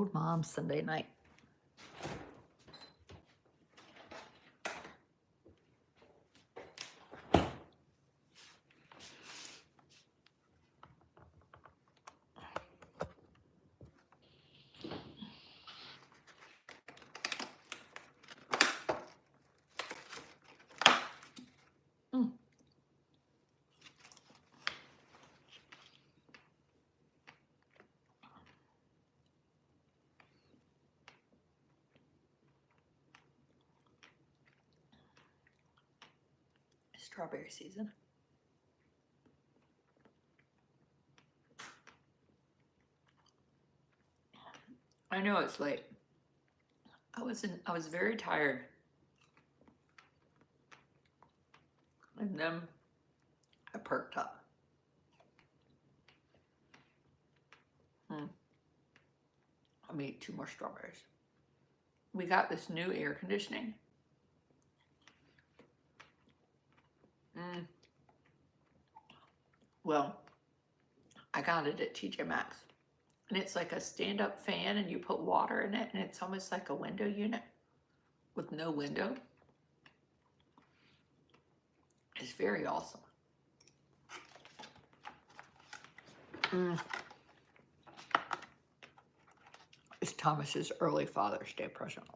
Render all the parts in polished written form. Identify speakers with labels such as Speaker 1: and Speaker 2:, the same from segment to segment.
Speaker 1: Old Mom Sunday night. Mm. Strawberry season. I know it's late. I was very tired. And then I perked up. Let me eat 2 more strawberries. We got this new air conditioning. Well, I got it at TJ Maxx. And it's like a stand-up fan and you put water in it and it's almost like a window unit with no window. It's very awesome. It's Thomas's early Father's Day present.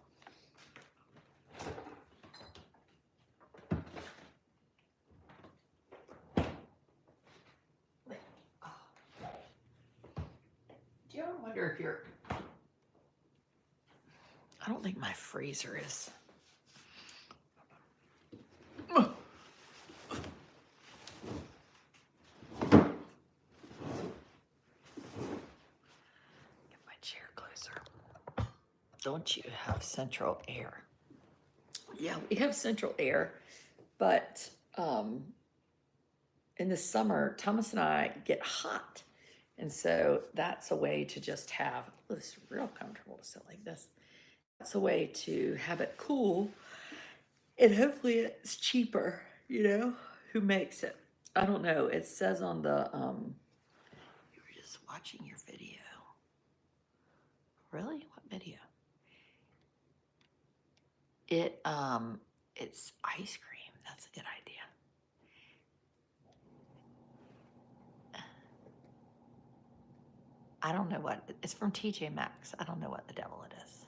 Speaker 1: Do you ever wonder if you're... I don't think my freezer is... Don't you have central air? Yeah, we have central air, but in the summer, Thomas and I get hot. And so that's a way to just have, oh, it's real comfortable to sit like this. That's a way to have it cool. And hopefully it's cheaper, you know, who makes it? I don't know. It says on the, you were just watching your video. Really? What video? It's ice cream. That's a good idea. I don't know what, it's from TJ Maxx. I don't know what the devil it is.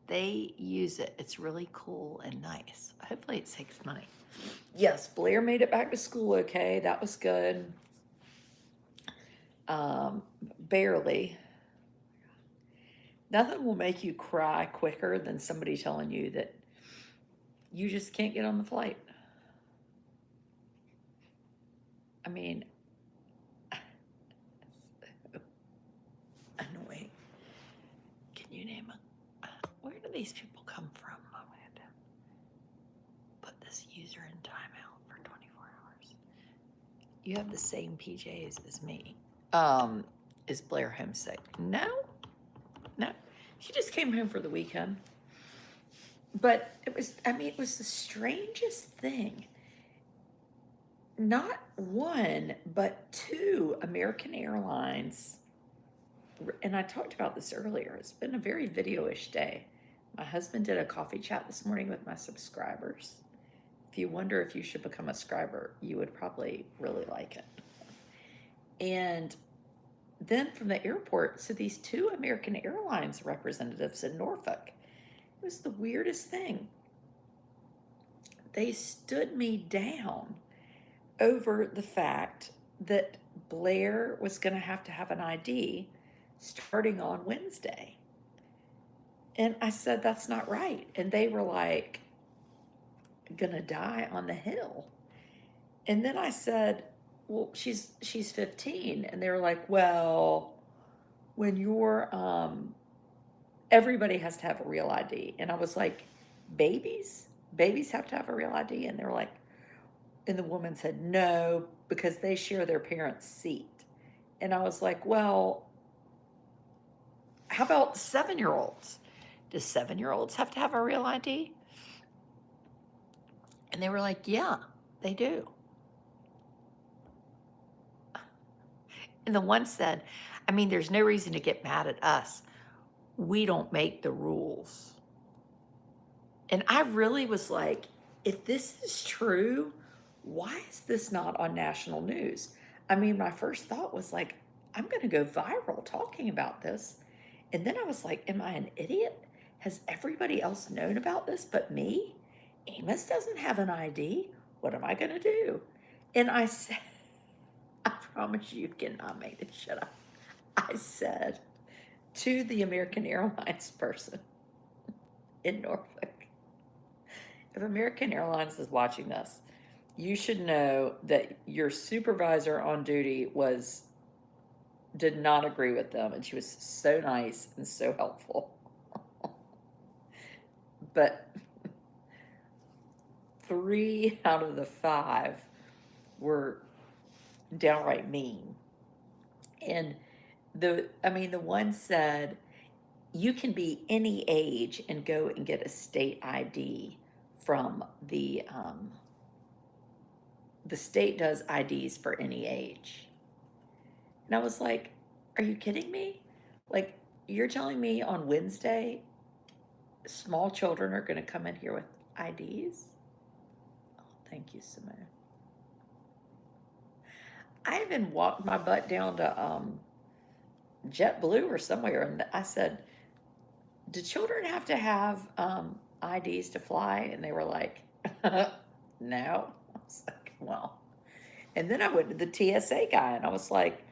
Speaker 1: They use it. It's really cool and nice. Hopefully it saves money. Yes, Blair made it back to school okay. That was good. Barely. Nothing will make you cry quicker than somebody telling you that you just can't get on the flight. I mean, annoying. Can you name it? Where do these people come from? I'm going to put this user in timeout for 24 hours. You have the same PJs as me. Is Blair homesick? No. She just came home for the weekend. But it was the strangest thing. Not one, but 2 American Airlines, and I talked about this earlier, it's been a very video-ish day. My husband did a coffee chat this morning with my subscribers. If you wonder if you should become a subscriber, you would probably really like it. And then from the airport, so these 2 American Airlines representatives in Norfolk, it was the weirdest thing. They stood me down over the fact that Blair was going to have an ID starting on Wednesday. And I said, that's not right. And they were like, gonna die on the hill. And then I said, well, she's 15. And they were like, well, when you're, everybody has to have a real ID. And I was like, babies have to have a real ID? And they were like, and the woman said, no, because they share their parents' seat. And I was like, well, how about 7-year-olds? Do 7-year-olds have to have a real ID? And they were like, yeah, they do. And the one said, I mean, there's no reason to get mad at us. We don't make the rules. And I really was like, if this is true, why is this not on national news? I mean, my first thought was like, I'm going to go viral talking about this. And then I was like, am I an idiot? Has everybody else known about this but me? Amos doesn't have an ID. What am I going to do? And I said, I promise you cannot make this shit up. I said to the American Airlines person in Norfolk, if American Airlines is watching this, you should know that your supervisor on duty did not agree with them, and she was so nice and so helpful. But 3 out of the 5 were downright mean. And the one said, you can be any age and go and get a state ID from the state does IDs for any age. And I was like, are you kidding me? Like, you're telling me on Wednesday, small children are going to come in here with IDs? Oh, thank you, Simone. I even walked my butt down to JetBlue or somewhere, and I said, do children have to have IDs to fly? And they were like, no. I was like, well. And then I went to the TSA guy, and I was like,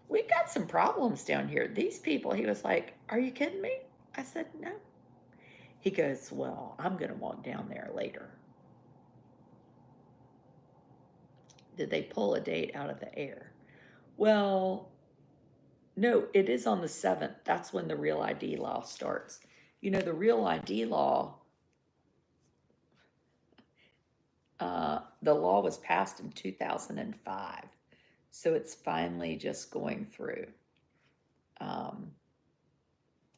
Speaker 1: we've got some problems down here. These people, he was like, are you kidding me? I said, no. He goes, well, I'm going to walk down there later. Did they pull a date out of the air? Well, no, it is on the 7th. That's when the Real ID law starts. You know, the Real ID law, the law was passed in 2005. So it's finally just going through.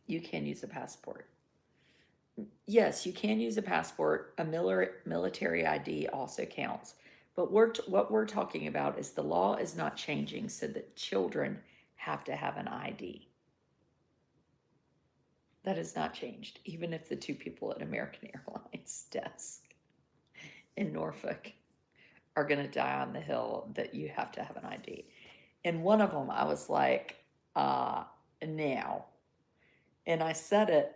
Speaker 1: You can use a passport. Yes, you can use a passport. A military ID also counts. But what we're talking about is the law is not changing so that children have to have an ID. That has not changed, even if the 2 people at American Airlines desk in Norfolk are going to die on the hill that you have to have an ID. And one of them, I was like, now. And I said it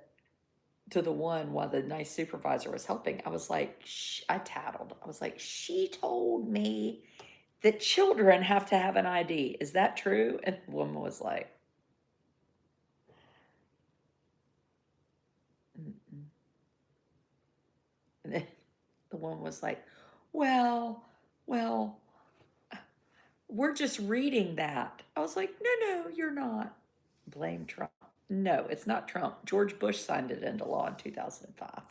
Speaker 1: to the one while the nice supervisor was helping. I was like, I tattled. I was like, she told me that children have to have an ID. Is that true? And the woman was like, mm-mm. And then the woman was like, well, we're just reading that. I was like, no, you're not. Blame Trump. No, it's not Trump. George Bush signed it into law in 2005.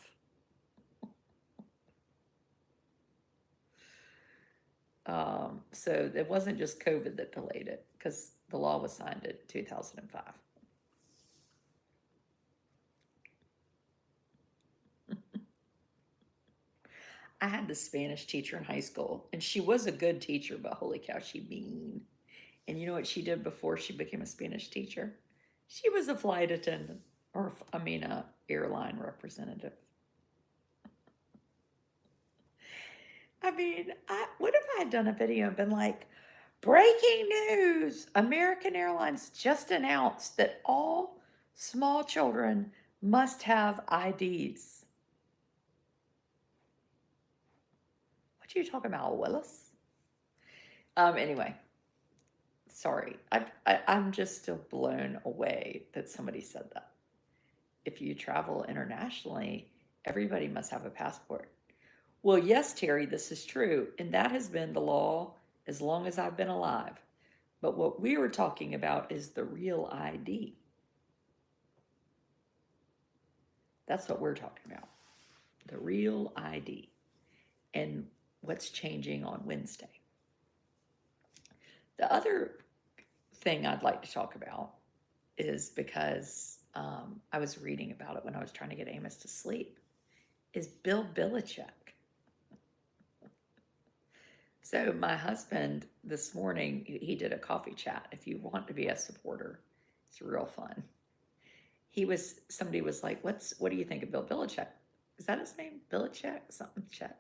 Speaker 1: So it wasn't just COVID that delayed it, because the law was signed in 2005. I had the Spanish teacher in high school, and she was a good teacher, but holy cow, she mean. And you know what she did before she became a Spanish teacher? She was a flight attendant, or a airline representative. I mean, what if I had done a video and been like, breaking news, American Airlines just announced that all small children must have IDs. What are you talking about, Willis? Anyway, sorry. I'm just still blown away that somebody said that. If you travel internationally, everybody must have a passport. Well, yes, Terry, this is true. And that has been the law as long as I've been alive. But what we were talking about is the real ID. That's what we're talking about. The real ID. And what's changing on Wednesday. The other thing I'd like to talk about is because I was reading about it when I was trying to get Amos to sleep, is Bill Belichick. So my husband this morning, he did a coffee chat. If you want to be a supporter, it's real fun. Somebody was like, what do you think of Bill Belichick? Is that his name? Belichick? Something check.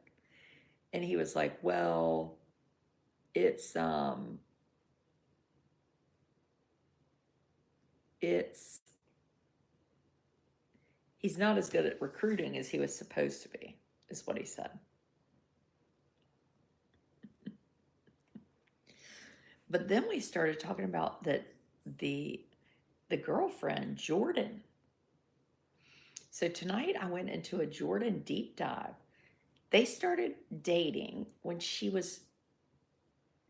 Speaker 1: And he was like, well, it's it's he's not as good at recruiting as he was supposed to be, is what he said. But then we started talking about that the the girlfriend, Jordan. So tonight I went into a Jordan deep dive. They started dating when she was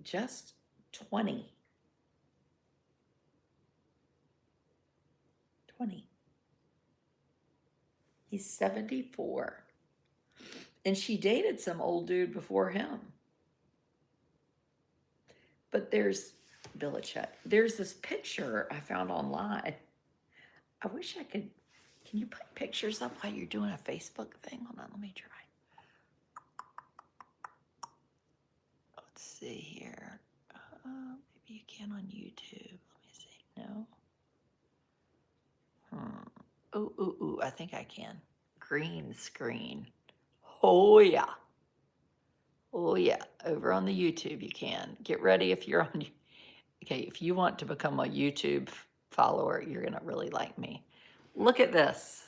Speaker 1: just 20. 20. He's 74. And she dated some old dude before him. But there's Belichick. There's this picture I found online. I wish I could. Can you put pictures up while you're doing a Facebook thing? Hold on, let me try. Let's see here. Maybe you can on YouTube. Let me see. No. Ooh, I think I can. Green screen. Oh, yeah. Oh, yeah. Over on the YouTube, you can. Get ready if you're on. Okay, if you want to become a YouTube follower, you're going to really like me. Look at this.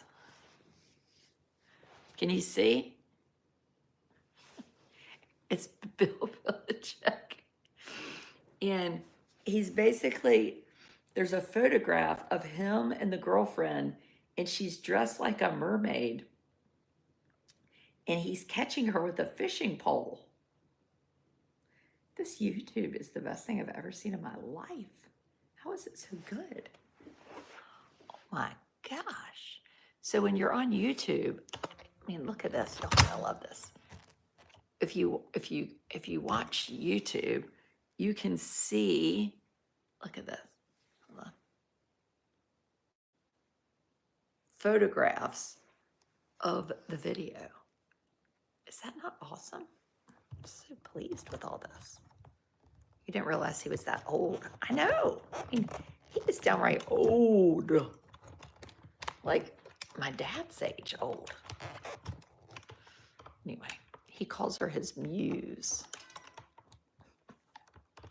Speaker 1: Can you see? It's Bill Belichick. And he's basically, there's a photograph of him and the girlfriend, and she's dressed like a mermaid. And he's catching her with a fishing pole. This YouTube is the best thing I've ever seen in my life. How is it so good? Oh my gosh. So when you're on YouTube, I mean, look at this. Y'all, I love this. If you watch YouTube, you can see, look at this. Hold on. Photographs of the video. Is that not awesome? I'm so pleased with all this. You didn't realize he was that old. I know. I mean, he was downright old. Like my dad's age old. Anyway, he calls her his muse.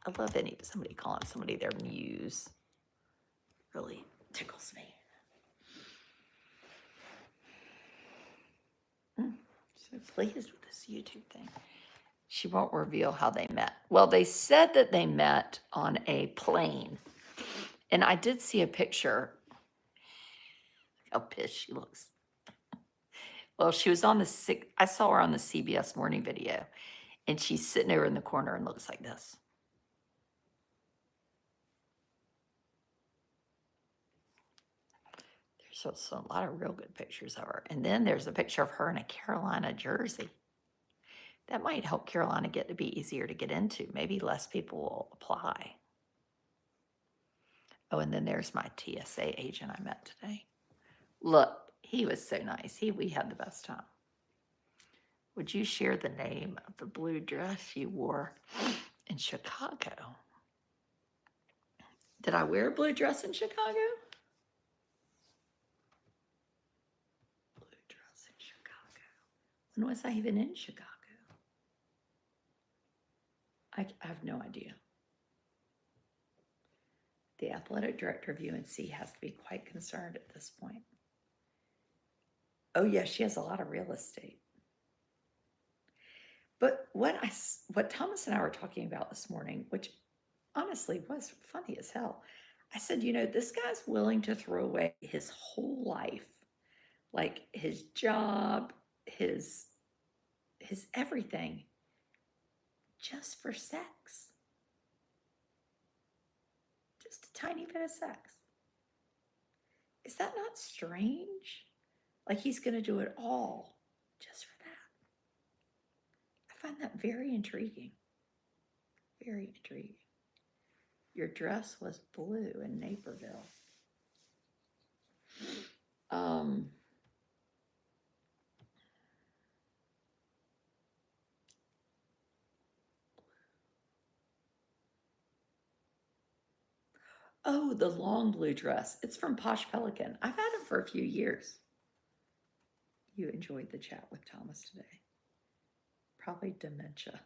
Speaker 1: I love somebody calling somebody their muse. Really tickles me. So pleased with this YouTube thing. She won't reveal how they met. Well, they said that they met on a plane. And I did see a picture. How pissed she looks. Well, she was on I saw her on the CBS morning video. And she's sitting over in the corner and looks like this. There's a lot of real good pictures of her. And then there's a picture of her in a Carolina jersey. That might help Carolina get to be easier to get into. Maybe less people will apply. Oh, and then there's my TSA agent I met today. Look, he was so nice. We had the best time. Would you share the name of the blue dress you wore in Chicago? Did I wear a blue dress in Chicago? Blue dress in Chicago. When was I even in Chicago? I have no idea. The athletic director of UNC has to be quite concerned at this point. Oh, yeah, she has a lot of real estate. But what Thomas and I were talking about this morning, which honestly was funny as hell, I said, this guy's willing to throw away his whole life, like his job, his everything, just for sex. Just a tiny bit of sex. Is that not strange? Like he's going to do it all just for that. I find that very intriguing. Very intriguing. Your dress was blue in Naperville. Oh, the long blue dress. It's from Posh Pelican. I've had it for a few years. You enjoyed the chat with Thomas today. Probably dementia.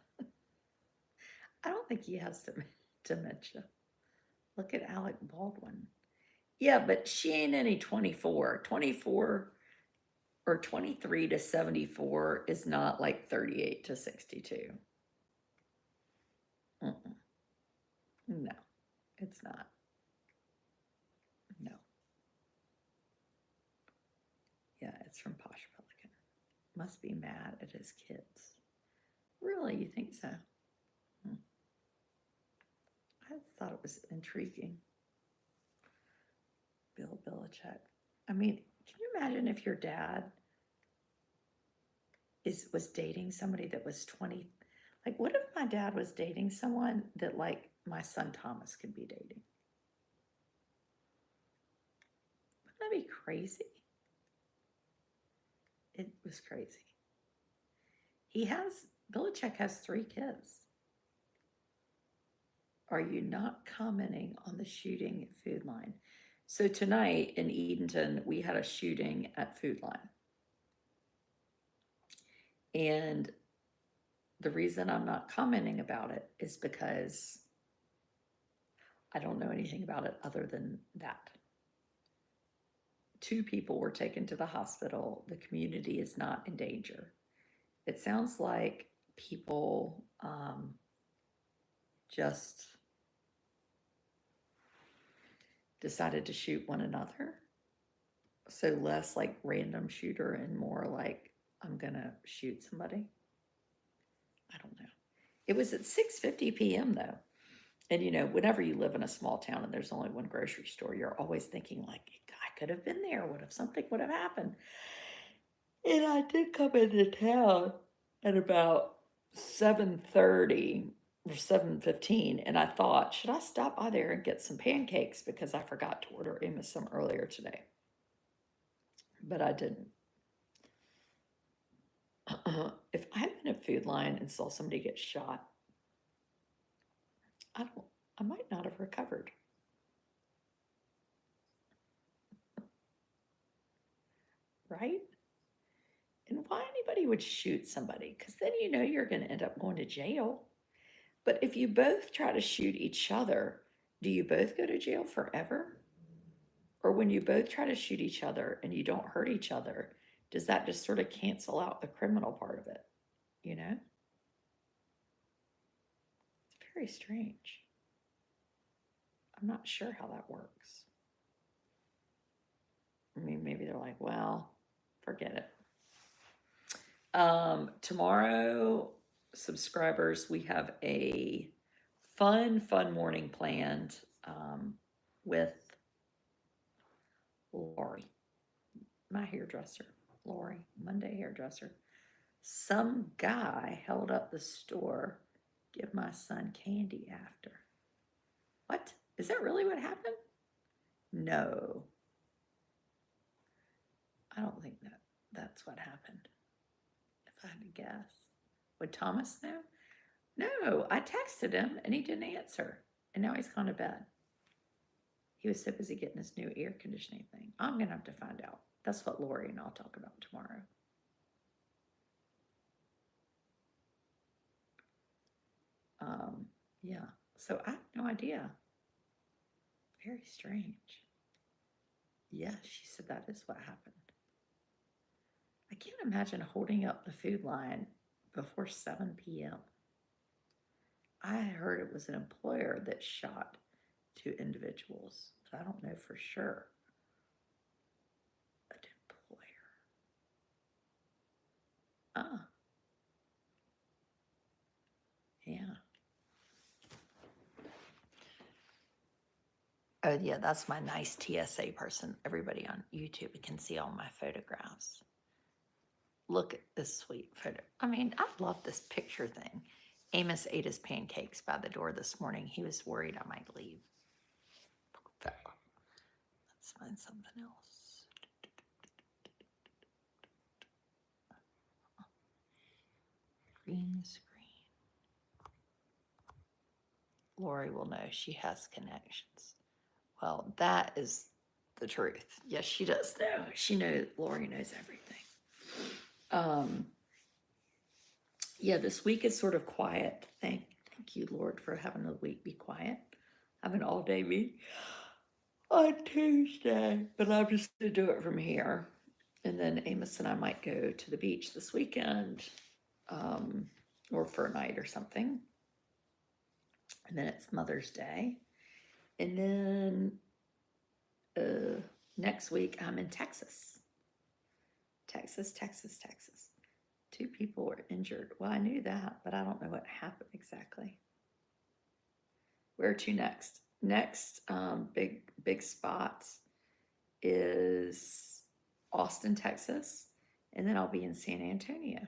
Speaker 1: I don't think he has dementia. Look at Alec Baldwin. Yeah, but she ain't any 24. 24 or 23 to 74 is not like 38 to 62. Mm-mm. No, it's not. No. Yeah, it's from Posh Pelican. Must be mad at his kids. Really, you think so? I thought it was intriguing. Bill Belichick. I mean, can you imagine if your dad was dating somebody that was 20? Like, what if my dad was dating someone that like my son Thomas could be dating? Wouldn't that be crazy? It was crazy. Belichick has 3 kids. Are you not commenting on the shooting at Food Line? So tonight in Edenton, we had a shooting at Food Line. And the reason I'm not commenting about it is because I don't know anything about it other than that. 2 people were taken to the hospital. The community is not in danger. It sounds like people just decided to shoot one another. So less like random shooter and more like I'm gonna shoot somebody. I don't know. It was at 6:50 p.m. though. And whenever you live in a small town and there's only one grocery store, you're always thinking like, I could have been there. What if something would have happened? And I did come into town at about 7:30 or 7:15, and I thought, should I stop by there and get some pancakes because I forgot to order Emma some earlier today. But I didn't. If I had been at Food Line and saw somebody get shot, I might not have recovered. Right? And why anybody would shoot somebody? Because then you're going to end up going to jail. But if you both try to shoot each other, do you both go to jail forever? Or when you both try to shoot each other and you don't hurt each other, does that just sort of cancel out the criminal part of it? It's very strange. I'm not sure how that works. I mean, maybe they're like, well, forget it. Tomorrow, subscribers, we have a fun morning planned with Lori, my hairdresser. Lori, Monday hairdresser. Some guy held up the store, give my son candy after. What? Is that really what happened? No. I don't think that's what happened. If I had to guess. Would Thomas know? No, I texted him and he didn't answer. And now he's gone to bed. He was so busy getting his new air conditioning thing. I'm going to have to find out. That's what Lori and I'll talk about tomorrow. Yeah, so I have no idea. Very strange. Yes, she said that is what happened. I can't imagine holding up the Food Line before 7 p.m. I heard it was an employer that shot 2 individuals, but I don't know for sure. An employer. Yeah. Oh, yeah, that's my nice TSA person. Everybody on YouTube can see all my photographs. Look at this sweet photo. I mean, I love this picture thing. Amos ate his pancakes by the door this morning. He was worried I might leave. Let's find something else. Green screen. Lori will know she has connections. Well, that is the truth. Yes, she does know. Lori knows everything. Yeah, this week is sort of quiet. Thank you, Lord, for having the week be quiet. Have an all day meet on Tuesday, but I'm just gonna do it from here. And then Amos and I might go to the beach this weekend, or for a night or something. And then it's Mother's Day. And then next week I'm in Texas. Texas. 2 people were injured. Well, I knew that, but I don't know what happened exactly. Where to next? Next, big spots is Austin, Texas, and then I'll be in San Antonio.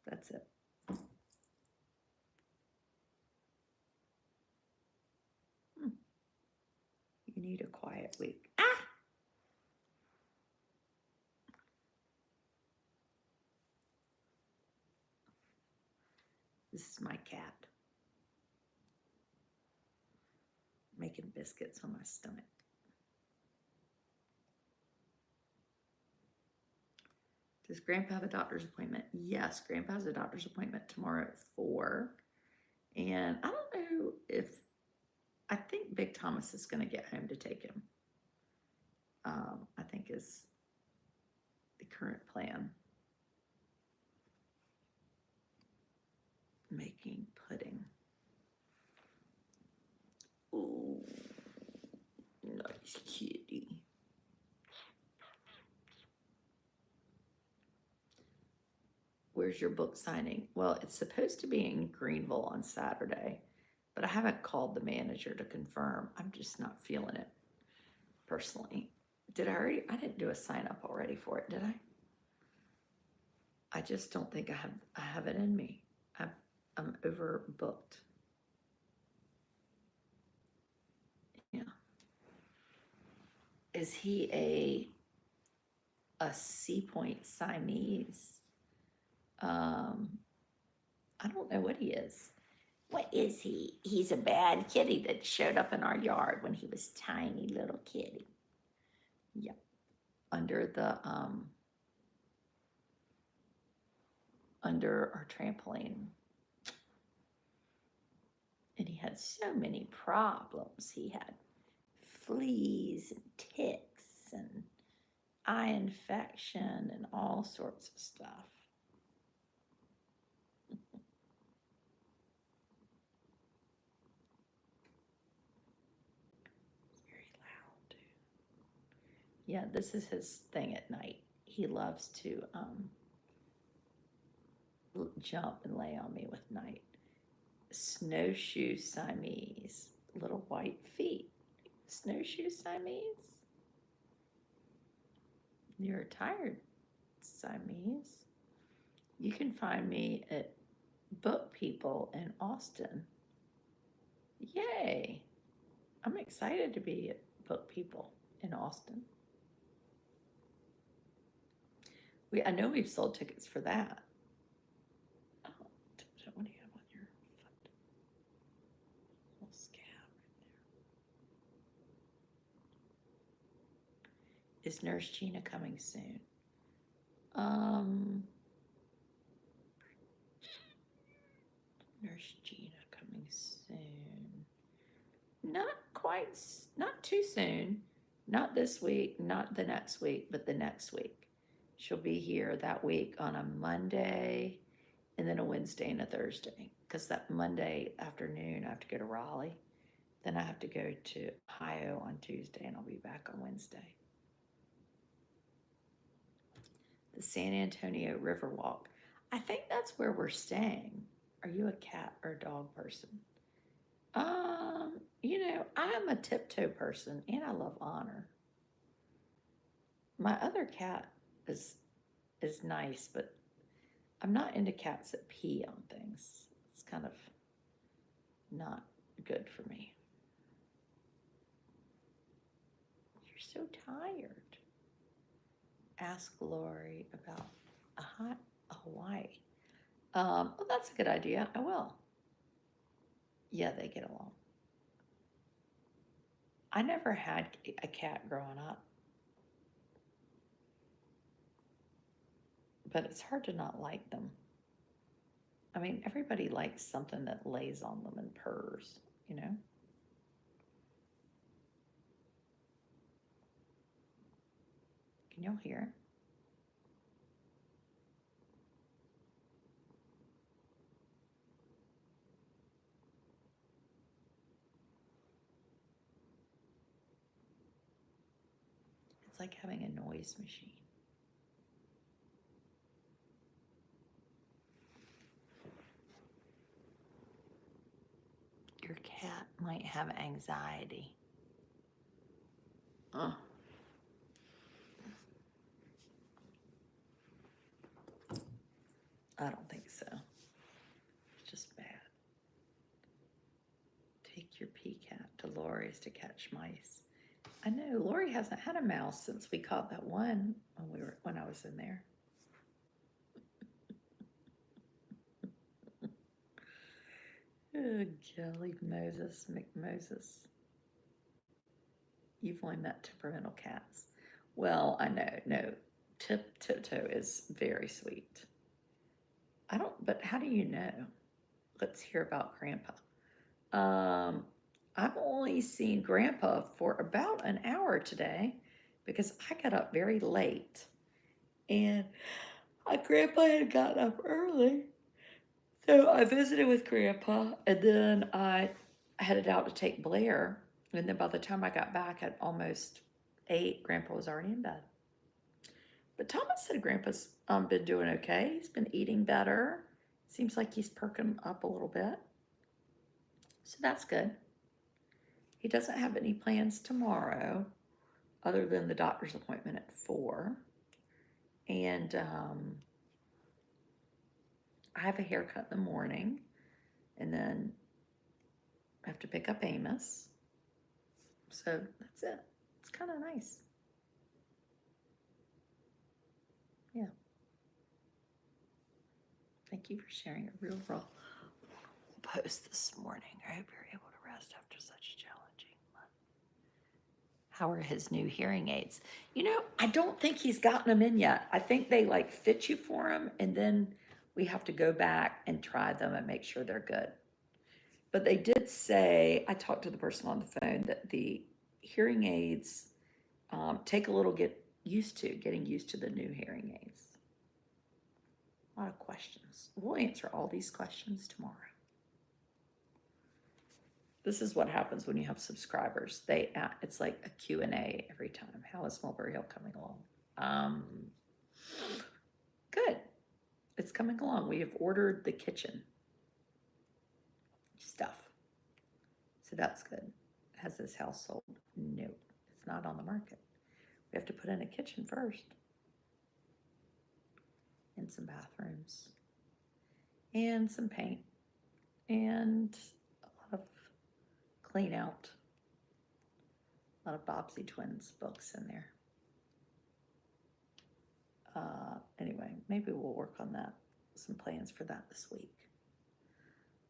Speaker 1: That's it. You need a quiet week. This is my cat making biscuits on my stomach. Does Grandpa have a doctor's appointment? Yes, Grandpa has a doctor's appointment tomorrow at 4. And I don't know I think Big Thomas is going to get home to take him. I think is the current plan. Making pudding. Ooh, nice kitty. Where's your book signing? Well, it's supposed to be in Greenville on Saturday, but I haven't called the manager to confirm. I'm just not feeling it personally. I didn't do a sign up already for it, did I? I just don't think I have it in me. I'm overbooked. Yeah. Is he a C point Siamese? I don't know what he is. What is he? He's a bad kitty that showed up in our yard when he was tiny little kitty. Yep. Under our trampoline. And he had so many problems. He had fleas and ticks and eye infection and all sorts of stuff. Very loud. Yeah, this is his thing at night. He loves to jump and lay on me with night. Snowshoe Siamese, little white feet. Snowshoe Siamese. You're tired, Siamese. You can find me at Book People in Austin. Yay! I'm excited to be at Book People in Austin. I know we've sold tickets for that. Oh, what do you have on your foot? Little scab right there. Is Nurse Gina coming soon? Nurse Gina coming soon. Not too soon. Not this week, not the next week, but the next week. She'll be here that week on a Monday and then a Wednesday and a Thursday. Because that Monday afternoon, I have to go to Raleigh. Then I have to go to Ohio on Tuesday, and I'll be back on Wednesday. The San Antonio Riverwalk. I think that's where we're staying. Are you a cat or a dog person? I'm a tiptoe person and I love honor. My other cat is nice, but I'm not into cats that pee on things. It's kind of not good for me. You're so tired. Ask Lori about a Hawaii. Well, that's a good idea. I will. Yeah, they get along. I never had a cat growing up, but it's hard to not like them. I mean, everybody likes something that lays on them and purrs, you know? Can y'all hear it? It's like having a noise machine. Your cat might have anxiety. Uh, I don't think so. It's just bad. Take your PCAT to Lori's to catch mice. I know Lori hasn't had a mouse since we caught that one when I was in there. Oh, golly, Moses, McMoses. You've only met temperamental cats. Well, I know, no. Tiptoe is very sweet. I don't, but how do you know? Let's hear about Grandpa. Um, I've only seen Grandpa for about an hour today because I got up very late and Grandpa had gotten up early. So I visited with Grandpa and then I headed out to take Blair. And then by the time I got back at almost 8, Grandpa was already in bed. But Thomas said Grandpa's been doing okay. He's been eating better. Seems like he's perking up a little bit. So that's good. He doesn't have any plans tomorrow other than the doctor's appointment at 4. And I have a haircut in the morning. And then I have to pick up Amos. So that's it. It's kind of nice. Yeah. Thank you for sharing a real raw post this morning. I hope you're able to rest after such a challenging month. How are his new hearing aids? You know, I don't think he's gotten them in yet. I think they like fit you for him, and then we have to go back and try them and make sure they're good. But they did say, I talked to the person on the phone, that the hearing aids take a little getting used to the new hearing aids. A lot of questions. We'll answer all these questions tomorrow. This is what happens when you have subscribers. It's like a Q&A every time. How is Mulberry Hill coming along? Good. It's coming along. We have ordered the kitchen stuff. So that's good. Has this house sold? No, it's not on the market. We have to put in a kitchen first. And some bathrooms. And some paint. And a lot of clean out. A lot of Bobbsey Twins books in there. Anyway, maybe we'll work on that. Some plans for that this week.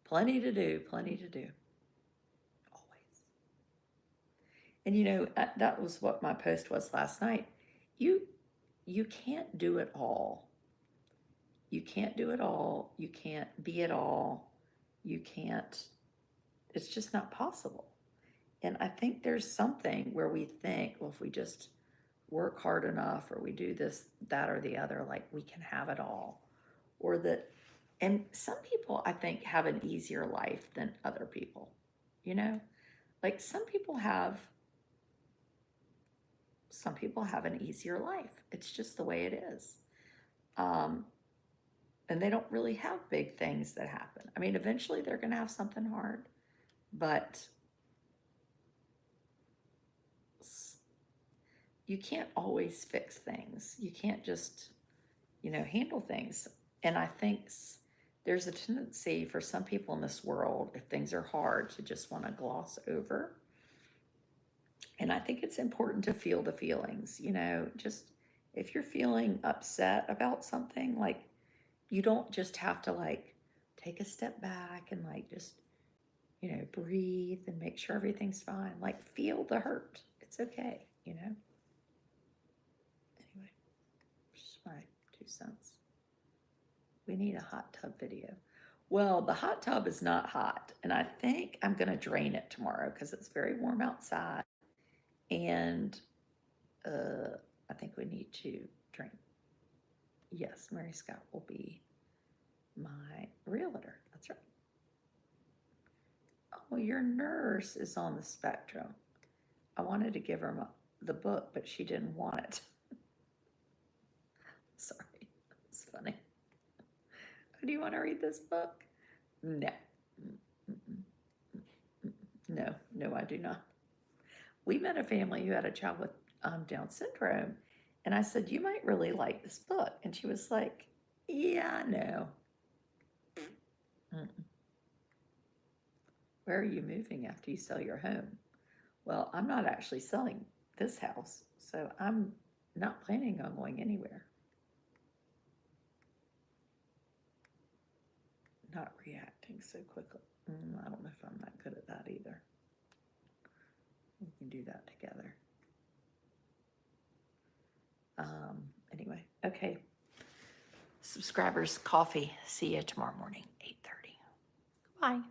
Speaker 1: Plenty to do, plenty to do. Always. And you know, that was what my post was last night. You can't do it all. You can't do it all. You can't be it all. You can't, it's just not possible. And I think there's something where we think, well, if we just work hard enough or we do this, that, or the other, like we can have it all. Or that, and some people I think have an easier life than other people, you know? Like some people have an easier life. It's just the way it is. And they don't really have big things that happen. I mean, eventually they're going to have something hard, but you can't always fix things. You can't just, handle things. And I think there's a tendency for some people in this world, if things are hard, to just want to gloss over. And I think it's important to feel the feelings, just if you're feeling upset about something, like you don't just have to like take a step back and like just breathe and make sure everything's fine. Like, feel the hurt. It's okay. Anyway, just my 2 cents. We need a hot tub video. Well, the hot tub is not hot, and I think I'm going to drain it tomorrow because it's very warm outside, and I think we need to drain. Yes, Mary Scott will be my realtor. That's right. Oh, your nurse is on the spectrum. I wanted to give her the book, but she didn't want it. Sorry, it's funny. Do you want to read this book? No. No, I do not. We met a family who had a child with Down syndrome, and I said, you might really like this book. And she was like, yeah, I know. Where are you moving after you sell your home? Well, I'm not actually selling this house, so I'm not planning on going anywhere. Not reacting so quickly. I don't know if I'm that good at that either. We can do that together. Anyway, okay. Subscribers, coffee. See you tomorrow morning, 8:30. Bye.